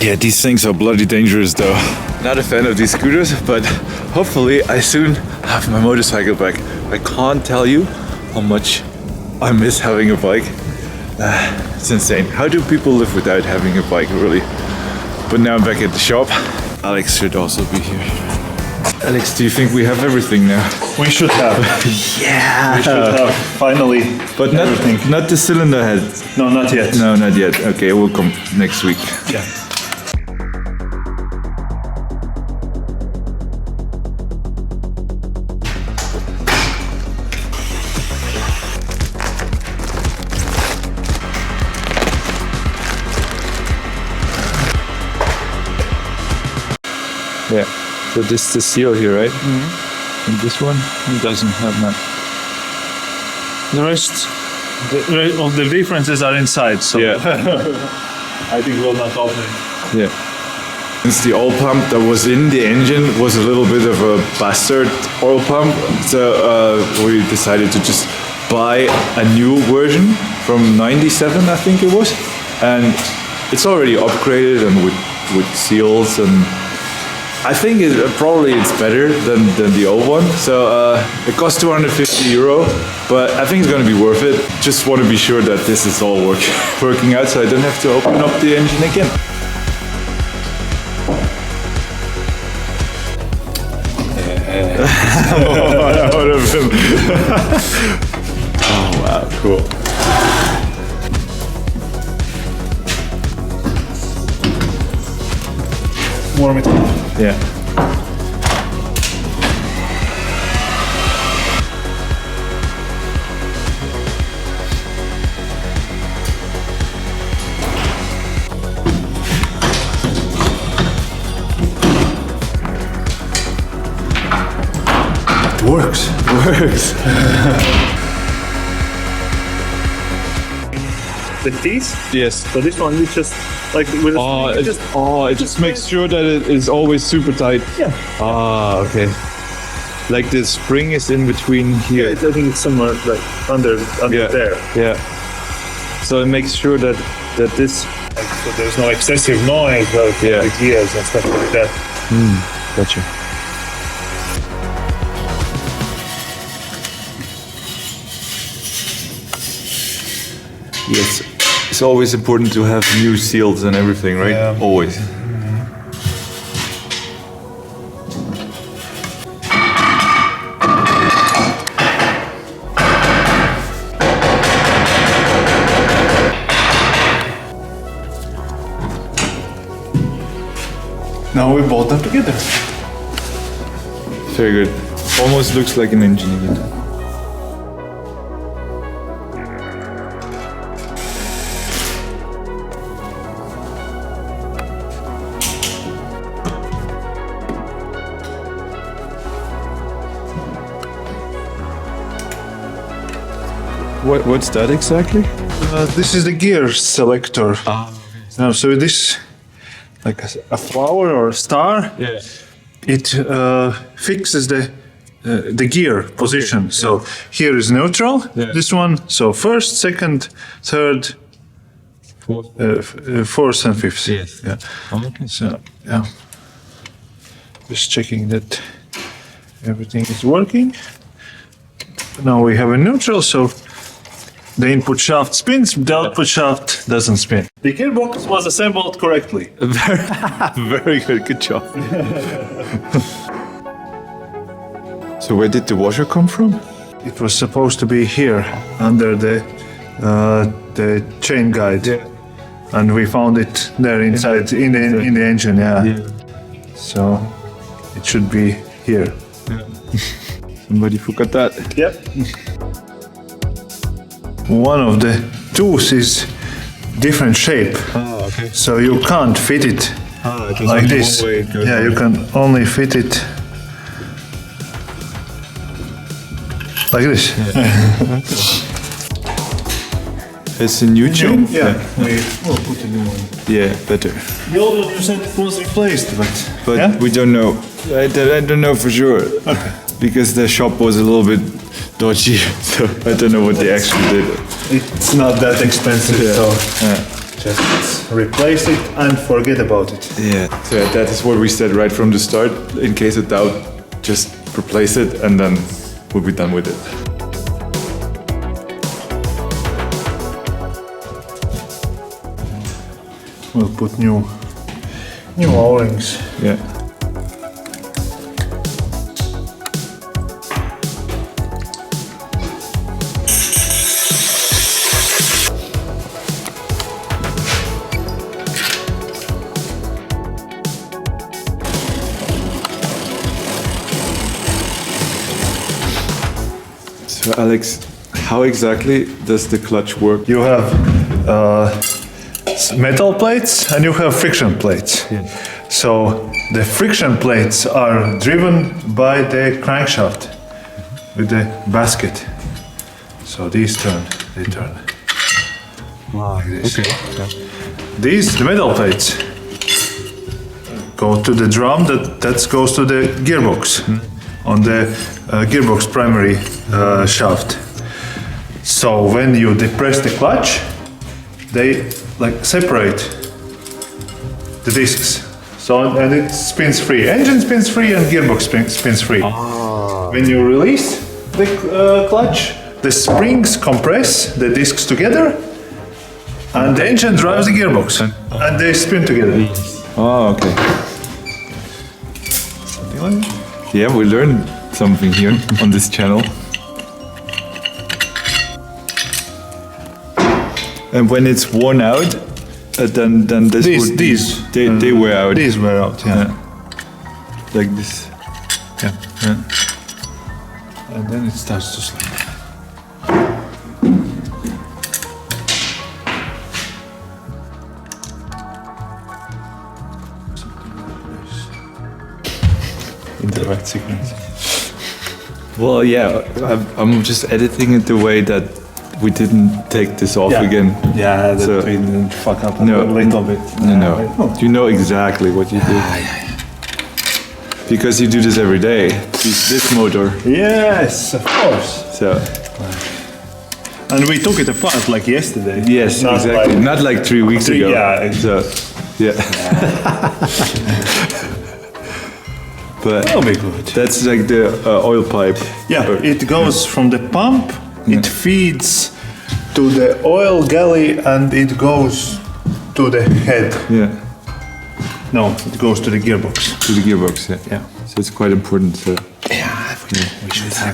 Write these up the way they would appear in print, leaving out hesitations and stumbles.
Yeah, these things are bloody dangerous though. Not a fan of these scooters, but hopefully I soon have my motorcycle back. I can't tell you how much I miss having a bike. It's insane. How do people live without having a bike, really? But now I'm back at the shop. Alex should also be here. Alex, do you think we have everything now? We should have. Yeah! We should have, finally. But not the cylinder head? No, not yet. No, not yet. Okay, it will come next week. Yeah. Yeah. So this is the seal here, right? Mm-hmm. And this one? It doesn't have that. The rest of the differences are inside, so yeah. I think we'll not open it. Yeah. Since the oil pump that was in the engine was a little bit of a bastard oil pump, so we decided to just buy a new version from '97, I think it was, and it's already upgraded and with seals, and I think probably it's better than the old one. So it costs €250, but I think it's going to be worth it. Just want to be sure that this is all working out, so I don't have to open up the engine again. That would have been. Oh wow, cool. Warm it up. Yeah. It works. The keys? Yes. So this one is just like with it just makes sure that it is always super tight. Yeah. Ah, okay. Like the spring is in between here. I think it's somewhere like under there. Yeah. So it makes sure that this. Like, so there's no excessive noise about the gears and stuff like that. Gotcha. Yes. It's always important to have new seals and everything, right? Yeah. Always. Now we bolt them together. Very good. Almost looks like an engine again. What's that exactly? This is the gear selector. Now, so this, like a flower or a star, it fixes the gear position. So here is neutral. This one. So first, second, third, fourth, and fifth. Yes. Yeah. Okay. So yeah, just checking that everything is working. Now we have a neutral, so the input shaft spins, the output shaft doesn't spin. The gearbox was assembled correctly. Very good, good job. So where did the washer come from? It was supposed to be here under the chain guide, and we found it there inside in the engine. Yeah. So it should be here. Somebody forgot that. Yep. One of the tools is different shape, so you can't fit it like this. Yeah, you can only fit it like this. It's a new chain? Yeah. We will put a new one. Yeah, better. The old one was replaced, but we don't know. I don't know for sure. Okay. Because the shop was a little bit dodgy, so I don't know what they actually did. It's not that expensive, so Just replace it and forget about it. Yeah. So that is what we said right from the start. In case of doubt, just replace it and then we'll be done with it. We'll put new O-rings. Yeah. So Alex, how exactly does the clutch work? You have metal plates and you have friction plates. Yeah. So the friction plates are driven by the crankshaft with the basket. So these they turn. Like this. Okay. These, the metal plates, go to the drum that goes to the gearbox on the gearbox primary shaft. So when you depress the clutch, they like separate the discs. So and it spins free. Engine spins free and gearbox spins free. When you release the clutch, the springs compress the discs together, and the engine drives the gearbox, and they spin together. Oh, okay. Something like that. Yeah, we learned something here on this channel. And when it's worn out, then this they wear out. These wear out, yeah. Like this. Yeah. Yeah. And then it starts to slide. In the right sequence. Well, yeah, I'm just editing it the way that we didn't take this off again. Yeah, that So- we didn't fuck up a No. little bit. No. You know exactly what you do. Because you do this every day. This motor. Yes, of course. So And we took it apart like yesterday. yes, Not exactly. like- Not like 3 weeks ago. Yeah, So yeah. But that'll be good. that's like the oil pipe. Yeah, Or- it goes from the pump, it feeds to the oil galley, and it goes to the head. Yeah. No, it goes to the gearbox. To the gearbox. Yeah. Yeah. So it's quite important. So. Yeah,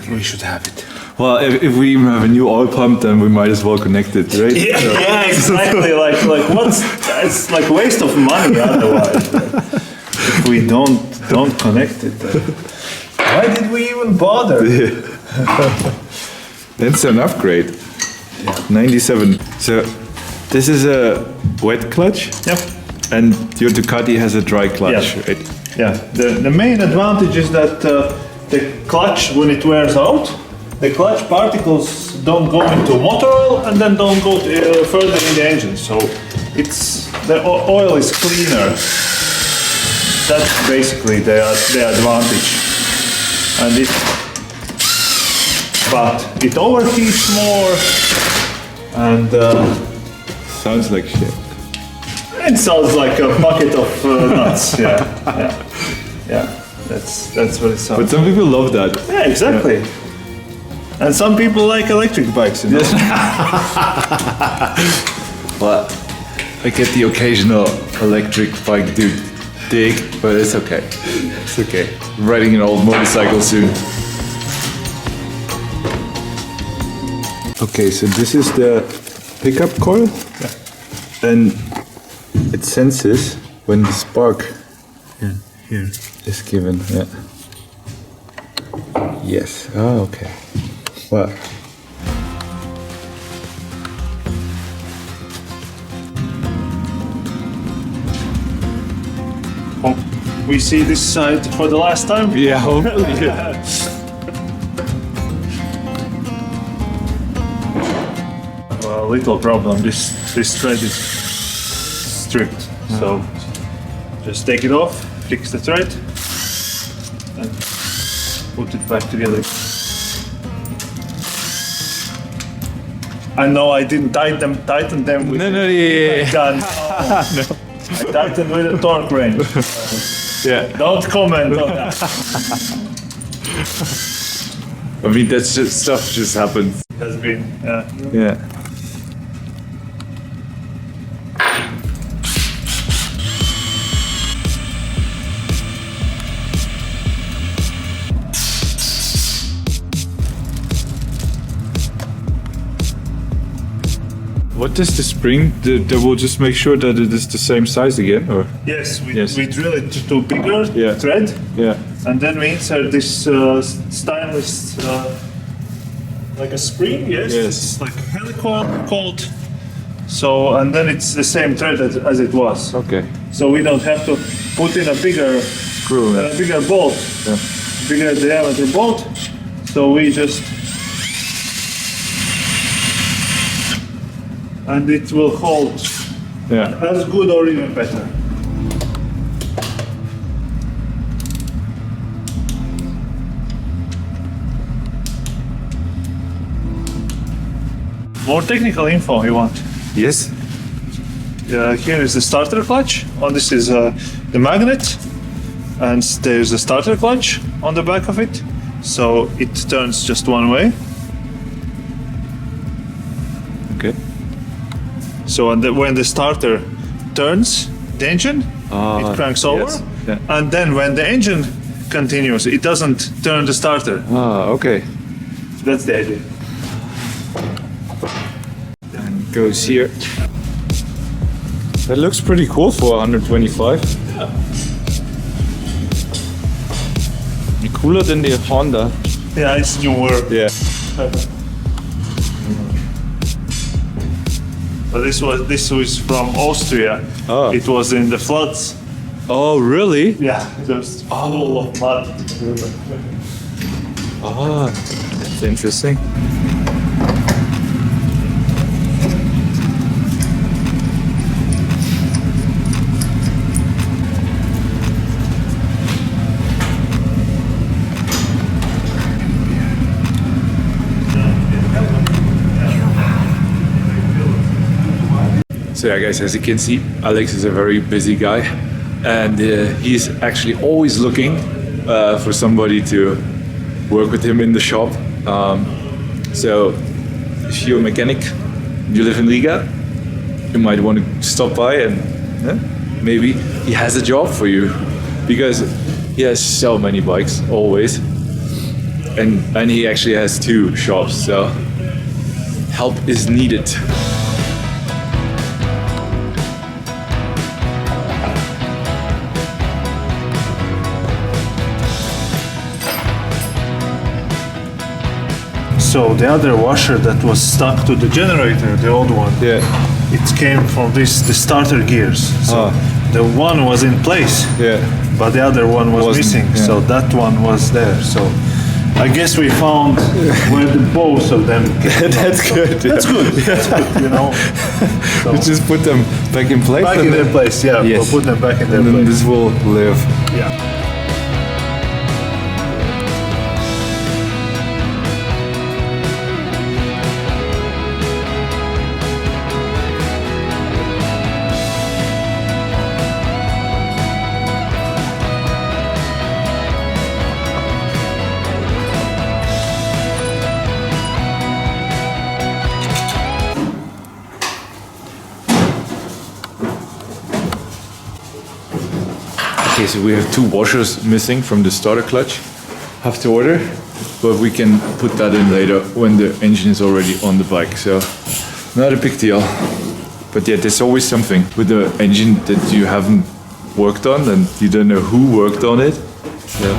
we should have it. Well, if we even have a new oil pump, then we might as well connect it, right? So- Yeah, exactly. like what's it's like waste of money otherwise. If we don't connect it, why did we even bother? That's an upgrade. 97. So this is a wet clutch, Yep. and your Ducati has a dry clutch, Yeah. right? Yeah. The main advantage is that the clutch, when it wears out, the clutch particles don't go into motor oil and then don't go further in the engine. So the oil is cleaner. That's basically the advantage. And but it overheats more, and Sounds like shit. it sounds like a bucket of nuts. Yeah. That's what it sounds. But some people love that. Yeah, exactly. And some people like electric bikes, you know. But I get the occasional electric bike dude dig, but it's okay. It's okay. I'm riding an old motorcycle soon. Okay, so this is the pickup coil. Yeah. And it senses when the spark Here. is given. Yeah. Yes. Oh, okay. Wow. We see this side for the last time. Yeah, hopefully. Well, little problem. This thread is stripped, so just take it off, fix the thread, and put it back together. I know I didn't tighten them with yeah. gun. I tightened with a torque wrench. Yeah. Don't comment on that. I mean, that's just stuff just happens. Has been. Yeah. What is the spring? They will just make sure that it is the same size again, or? Yes, we drill it to bigger thread. Yeah. And then we insert this stainless, like a spring, yes? It's like a helicoil called. So, and then it's the same thread as it was. Okay. So we don't have to put in a bigger Screw. a bigger bolt, bigger diameter bolt. So we just, and it will hold as good or even better. More technical info you want? Yes. Here is the starter clutch. On this is the magnet, and there's a starter clutch on the back of it. So it turns just one way. Okay. So when the starter turns the engine, it cranks over. Yes. Yeah. And then when the engine continues, it doesn't turn the starter. Okay. That's the idea. And goes here. That looks pretty cool for 125. Cooler than the Honda. Yeah, it's newer. Yeah. But this was from Austria. Oh. It was in the floods. Oh, really? Yeah, just full of mud. That's interesting. So yeah, guys, as you can see, Alex is a very busy guy, and he's actually always looking for somebody to work with him in the shop. So if you're a mechanic, you live in Riga, you might want to stop by and maybe he has a job for you, because he has so many bikes always, and he actually has 2 shops, so help is needed. So the other washer that was stuck to the generator, the old one, it came from the starter gears. So the one was in place, but the other one was missing. So that one was there. So I guess we found where both of them came. That's good. That's good. That's good, you know. So we just put them back in place. Back in their place, yeah. Yes. We'll put them back in their and then place. this will live. Yeah. Okay, so we have 2 washers missing from the starter clutch. Have to order, but we can put that in later when the engine is already on the bike. So not a big deal. But yeah, there's always something with the engine that you haven't worked on and you don't know who worked on it. So.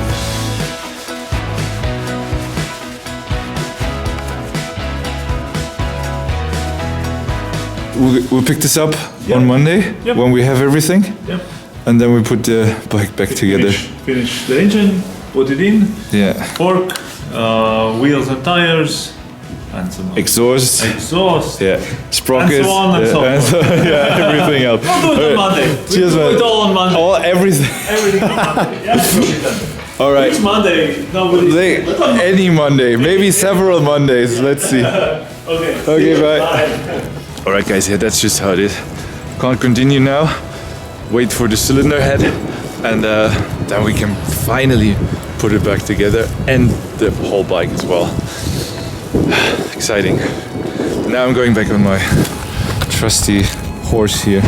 We'll pick this up on Monday when we have everything. Yep. And then we put the bike back together. Finish the engine, put it in. Yeah. Fork, wheels and tires, and some exhaust. Yeah. Sprockets. And so on and so forth. Yeah, everything else. We'll do it on Monday. Cheers, we'll do it all on Monday. Everything. Everything on Monday. Yeah, we'll be done. All right. Which Monday? Nobody. Any Monday, maybe several Mondays. Let's see. Okay, bye. All right, guys. Yeah, that's just how it is. Can't continue now. Wait for the cylinder head, and then we can finally put it back together and the whole bike as well. Exciting. Now I'm going back on my trusty horse here.